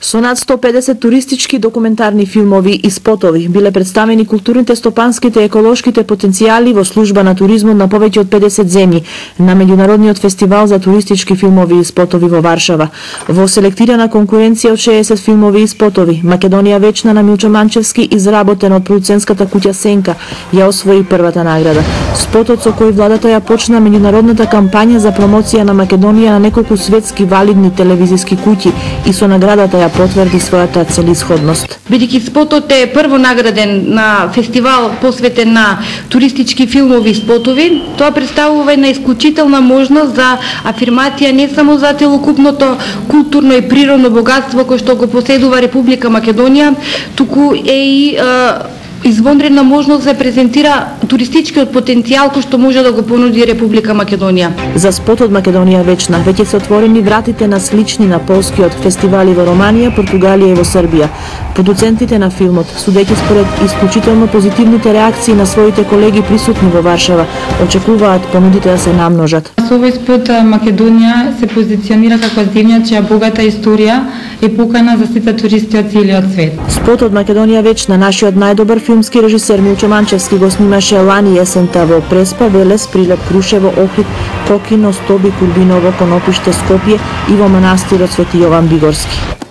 Со над 150 туристички документарни филмови и спотови биле представени културните, стопанските и еколошките потенцијали во служба на туризмот на повеќе од 50 земји на меѓународниот фестивал за туристички филмови и спотови во Варшава. Во селектирана конкуренција од 60 филмови и спотови, Македонија вечна на Милчо Манчевски, изработен од продуцентската куќа Сенка, ја освои првата награда. Спотот со кој владата ја почна меѓународната кампања за промоција на Македонија на неколку светски валидни телевизиски куќи и со наградата ја потврди својата целисходност. Бидејќи спотот е прво награден на фестивал посветен на туристички филмови и спотови, тоа представува една исклучителна можност за афирмација не само за целокупното културно и природно богатство кој што го поседува Република Македонија, туку е и извонредна можност да презентира туристичкиот потенцијал кој што може да го понуди Република Македонија. За спотот Македонија вечна веќе се отворени вратите на слични на полскиот фестивали во Романија, Португалија и во Србија. Продуцентите на филмот, судејќи според исклучително позитивните реакции на своите колеги присутни во Варшава, очекуваат понудите да се намножат. Со овој спот Македонија се позиционира како земја чија богата историја е покана за сите туристи од целиот свет. Спотот Македонија вечна, нашиот најдобар филмски режисер Милчо Манчевски го снимаше лани есента во Преспа, Велес, Прилеп, Крушево, Охрид, Кокино, Стоби, Курбиново, Конопиште, Скопје и во манастирот Свети Јован Бигорски.